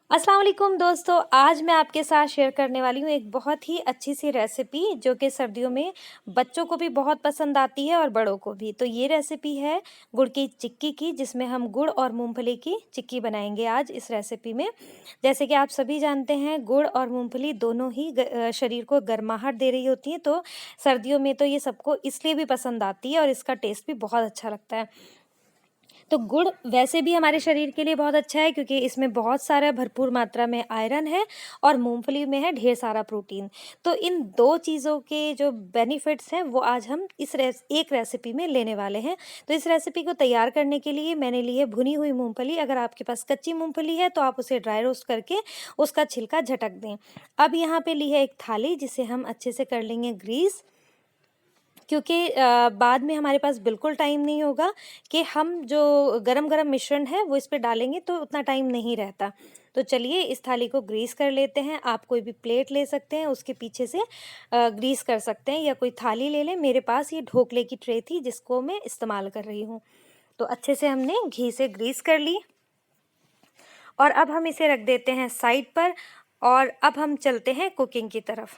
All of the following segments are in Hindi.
अस्सलाम वालेकुम दोस्तों, आज मैं आपके साथ शेयर करने वाली हूँ एक बहुत ही अच्छी सी रेसिपी जो कि सर्दियों में बच्चों को भी बहुत पसंद आती है और बड़ों को भी। तो ये रेसिपी है गुड़ की चिक्की की, जिसमें हम गुड़ और मूंगफली की चिक्की बनाएंगे आज इस रेसिपी में। जैसे कि आप सभी जानते हैं, गुड़ और मूंगफली दोनों ही शरीर को गर्माहट दे रही होती हैं, तो सर्दियों में तो ये सबको इसलिए भी पसंद आती है और इसका टेस्ट भी बहुत अच्छा लगता है। तो गुड़ वैसे भी हमारे शरीर के लिए बहुत अच्छा है, क्योंकि इसमें बहुत सारा भरपूर मात्रा में आयरन है और मूंगफली में है ढेर सारा प्रोटीन। तो इन दो चीज़ों के जो बेनिफिट्स हैं वो आज हम एक रेसिपी में लेने वाले हैं। तो इस रेसिपी को तैयार करने के लिए मैंने ली है भुनी हुई मूंगफली। अगर आपके पास कच्ची मूंगफली है तो आप उसे ड्राई रोस्ट करके उसका छिलका झटक दें। अब यहाँ पे ली है एक थाली, जिसे हम अच्छे से कर लेंगे ग्रीस, क्योंकि बाद में हमारे पास बिल्कुल टाइम नहीं होगा कि हम जो गरम-गरम मिश्रण है वो इस पे डालेंगे, तो उतना टाइम नहीं रहता। तो चलिए इस थाली को ग्रीस कर लेते हैं। आप कोई भी प्लेट ले सकते हैं, उसके पीछे से ग्रीस कर सकते हैं, या कोई थाली ले लें। मेरे पास ये ढोकले की ट्रे थी जिसको मैं इस्तेमाल कर रही हूँ। तो अच्छे से हमने घी से ग्रीस कर ली और अब हम इसे रख देते हैं साइड पर, और अब हम चलते हैं कुकिंग की तरफ।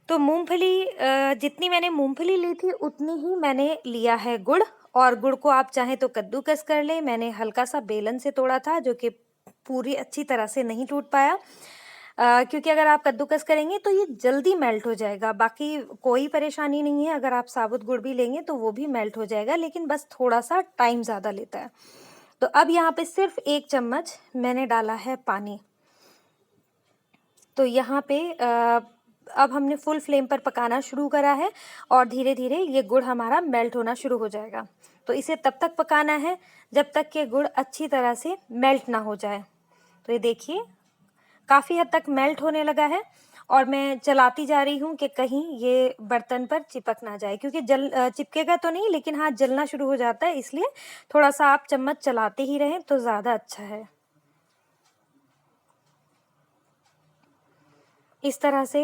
तो मूँगफली जितनी मैंने मूँगफली ली थी उतनी ही मैंने लिया है गुड़, और गुड़ को आप चाहें तो कद्दूकस कर लें। मैंने हल्का-सा बेलन से तोड़ा था, जो कि पूरी अच्छी तरह से नहीं टूट पाया, क्योंकि अगर आप कद्दूकस करेंगे तो ये जल्दी मेल्ट हो जाएगा। बाकी कोई परेशानी नहीं है, अगर आप साबुत गुड़ भी लेंगे तो वो भी मेल्ट हो जाएगा, लेकिन बस थोड़ा-सा टाइम ज़्यादा लेता है। तो अब यहाँ पे सिर्फ़ 1 चम्मच मैंने डाला है पानी। तो यहाँ पे अब हमने फुल फ्लेम पर पकाना शुरू करा है और धीरे-धीरे ये गुड़ हमारा मेल्ट होना शुरू हो जाएगा। तो इसे तब तक पकाना है जब तक कि गुड़ अच्छी तरह से मेल्ट ना हो जाए। तो ये देखिए काफ़ी हद तक मेल्ट होने लगा है, और मैं चलाती जा रही हूँ कि कहीं ये बर्तन पर चिपक ना जाए, क्योंकि चिपकेगा तो नहीं, लेकिन हाँ जलना शुरू हो जाता है, इसलिए थोड़ा-सा आप चम्मच चलाते ही रहें तो ज़्यादा अच्छा है। इस तरह से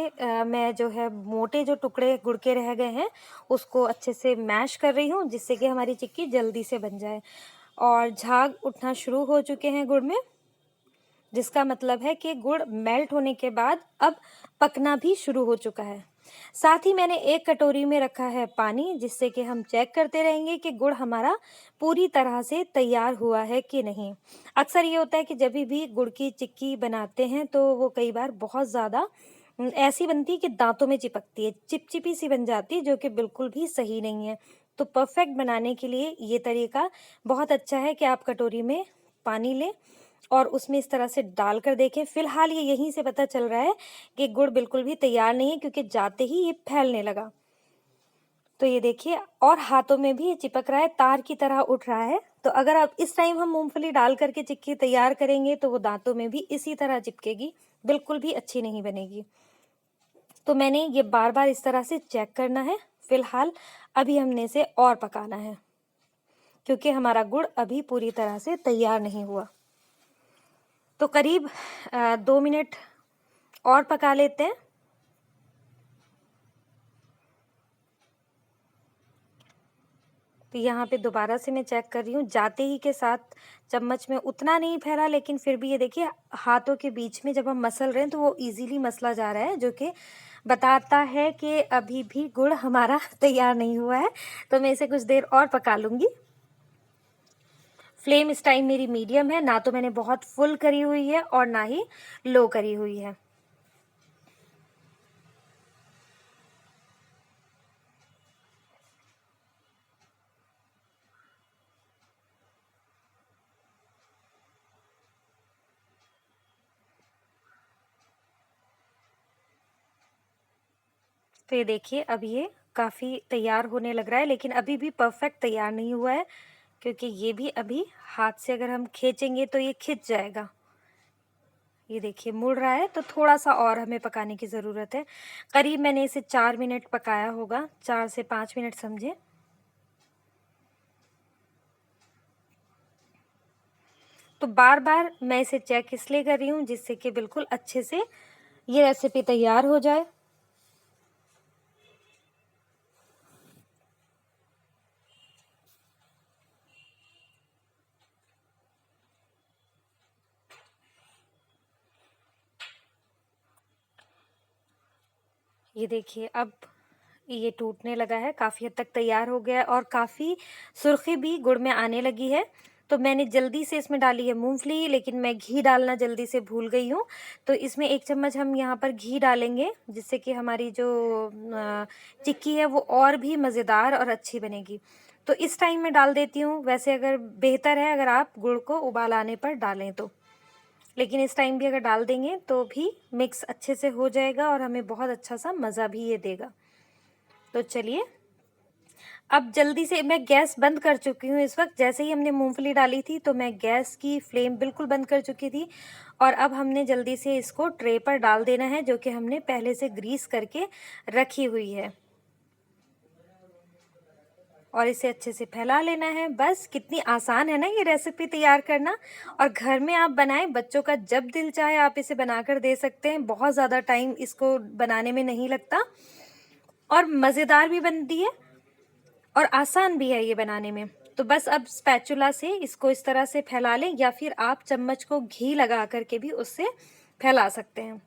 मैं जो है मोटे जो टुकड़े गुड़ के रह गए हैं उसको अच्छे से मैश कर रही हूँ, जिससे कि हमारी चिक्की जल्दी से बन जाए। और झाग उठना शुरू हो चुके हैं गुड़ में, जिसका मतलब है कि गुड़ मेल्ट होने के बाद अब पकना भी शुरू हो चुका है। साथ ही मैंने एक कटोरी में रखा है पानी, जिससे कि हम चेक करते रहेंगे कि गुड़ हमारा पूरी तरह से तैयार हुआ है कि नहीं। अक्सर ये होता है कि जब भी गुड़ की चिक्की बनाते हैं तो वो कई बार बहुत ज़्यादा ऐसी बनती है कि दांतों में चिपकती है, चिपचिपी सी बन जाती है, जो कि बिल्कुल भी सही नहीं है। तो परफेक्ट बनाने के लिए ये तरीका बहुत अच्छा है कि आप कटोरी में पानी लें और उसमें इस तरह से डालकर देखें। फ़िलहाल ये यहीं से पता चल रहा है कि गुड़ बिल्कुल भी तैयार नहीं है, क्योंकि जाते ही ये फैलने लगा। तो ये देखिए, और हाथों में भी ये चिपक रहा है, तार की तरह उठ रहा है। तो अगर आप इस टाइम हम मूँगफली डाल कर के चिक्की तैयार करेंगे तो वो दाँतों में भी इसी तरह चिपकेगी, बिल्कुल भी अच्छी नहीं बनेगी। तो मैंने ये बार-बार इस तरह से चेक करना है। फ़िलहाल अभी हमने इसे और पकाना है, क्योंकि हमारा गुड़ अभी पूरी तरह से तैयार नहीं हुआ। तो करीब 2 मिनट और पका लेते हैं। तो यहाँ पे दोबारा से मैं चेक कर रही हूँ, जाते ही के साथ चम्मच में उतना नहीं फैला, लेकिन फिर भी ये देखिए हाथों के बीच में जब हम मसल रहे हैं तो वो ईज़िली मसला जा रहा है, जो कि बताता है कि अभी भी गुड़ हमारा तैयार नहीं हुआ है। तो मैं इसे कुछ देर और पका लूँगी। फ्लेम इस टाइम मेरी मीडियम है, ना तो मैंने बहुत फुल करी हुई है और ना ही लो करी हुई है। तो ये देखिए अब ये काफ़ी तैयार होने लग रहा है, लेकिन अभी भी परफेक्ट तैयार नहीं हुआ है, क्योंकि ये भी अभी हाथ से अगर हम खींचेंगे तो ये खिंच जाएगा। ये देखिए मुड़ रहा है, तो थोड़ा-सा और हमें पकाने की ज़रूरत है। करीब मैंने इसे 4 मिनट पकाया होगा, 4 से 5 मिनट समझें। तो बार-बार मैं इसे चेक इसलिए कर रही हूँ, जिससे कि बिल्कुल अच्छे से ये रेसिपी तैयार हो जाए। ये देखिए अब ये टूटने लगा है, काफ़ी हद तक तैयार हो गया है और काफ़ी सुर्खी भी गुड़ में आने लगी है। तो मैंने जल्दी से इसमें डाली है मूँगफली, लेकिन मैं घी डालना जल्दी से भूल गई हूँ। तो इसमें 1 चम्मच हम यहाँ पर घी डालेंगे, जिससे कि हमारी जो चिक्की है वो और भी मज़ेदार और अच्छी बनेगी। तो इस टाइम मैं डाल देती हूँ, वैसे अगर बेहतर है अगर आप गुड़ को उबाल आने पर डालें तो। लेकिन इस टाइम भी अगर डाल देंगे तो भी मिक्स अच्छे से हो जाएगा और हमें बहुत अच्छा सा मज़ा भी ये देगा। तो चलिए अब जल्दी से मैं गैस बंद कर चुकी हूँ। इस वक्त जैसे ही हमने मूंगफली डाली थी तो मैं गैस की फ्लेम बिल्कुल बंद कर चुकी थी और अब हमने जल्दी से इसको ट्रे पर डाल देना है, जो कि हमने पहले से ग्रीस करके रखी हुई है, और इसे अच्छे से फैला लेना है। बस कितनी आसान है ना ये रेसिपी तैयार करना, और घर में आप बनाएं, बच्चों का जब दिल चाहे आप इसे बनाकर दे सकते हैं। बहुत ज़्यादा टाइम इसको बनाने में नहीं लगता और मज़ेदार भी बनती है और आसान भी है ये बनाने में। तो बस अब स्पैचुला से इसको इस तरह से फैला लें, या फिर आप चम्मच को घी लगा करके भी उससे फैला सकते हैं।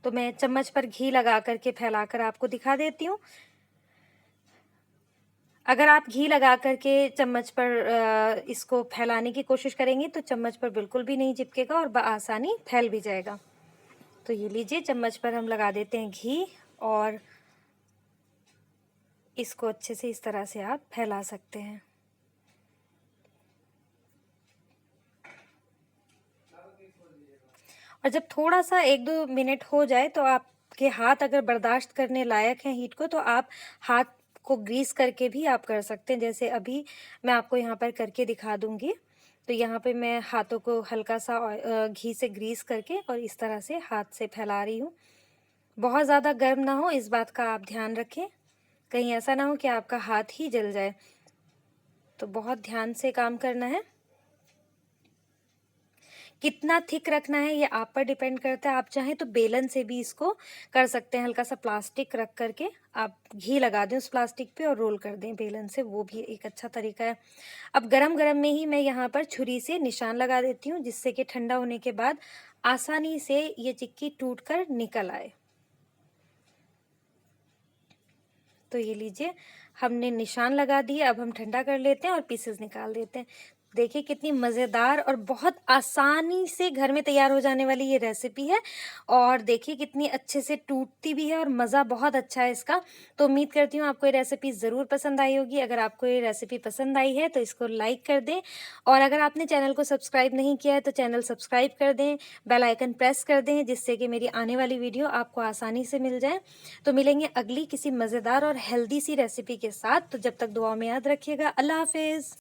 तो मैं चम्मच पर घी लगा करके फैलाकर आपको दिखा देती हूँ। अगर आप घी लगा करके चम्मच पर इसको फैलाने की कोशिश करेंगे तो चम्मच पर बिल्कुल भी नहीं चिपकेगा और बआसानी फैल भी जाएगा। तो ये लीजिए, चम्मच पर हम लगा देते हैं घी और इसको अच्छे से इस तरह से आप फैला सकते हैं। और जब थोड़ा सा 1-2 मिनट हो जाए तो आपके हाथ अगर बर्दाश्त करने लायक हैं हीट को, तो आप हाथ को ग्रीस करके भी आप कर सकते हैं। जैसे अभी मैं आपको यहाँ पर करके दिखा दूँगी। तो यहाँ पे मैं हाथों को हल्का सा घी से ग्रीस करके और इस तरह से हाथ से फैला रही हूँ। बहुत ज़्यादा गर्म ना हो, इस बात का आप ध्यान रखें, कहीं ऐसा ना हो कि आपका हाथ ही जल जाए। तो बहुत ध्यान से काम करना है। कितना थिक रखना है ये आप पर डिपेंड करता है। आप चाहें तो बेलन से भी इसको कर सकते हैं। हल्का सा प्लास्टिक रख करके आप घी लगा दें उस प्लास्टिक पे और रोल कर दें बेलन से, वो भी एक अच्छा तरीका है। अब गरम गरम में ही मैं यहाँ पर छुरी से निशान लगा देती हूँ, जिससे कि ठंडा होने के बाद आसानी से ये चिक्की टूट कर निकल आए। तो ये लीजिए, हमने निशान लगा दिए। अब हम ठंडा कर लेते हैं और पीसेस निकाल देते हैं। देखिए कितनी मज़ेदार और बहुत आसानी से घर में तैयार हो जाने वाली ये रेसिपी है, और देखिए कितनी अच्छे से टूटती भी है और मज़ा बहुत अच्छा है इसका। तो उम्मीद करती हूँ आपको ये रेसिपी ज़रूर पसंद आई होगी। अगर आपको ये रेसिपी पसंद आई है तो इसको लाइक कर दें, और अगर आपने चैनल को सब्सक्राइब नहीं किया है तो चैनल सब्सक्राइब कर दें, बेल आइकन प्रेस कर दें, जिससे कि मेरी आने वाली वीडियो आपको आसानी से मिल जाए। तो मिलेंगे अगली किसी मज़ेदार और हेल्दी सी रेसिपी के साथ। तो जब तक दुआ में याद रखिएगा। अल्लाह हाफिज़।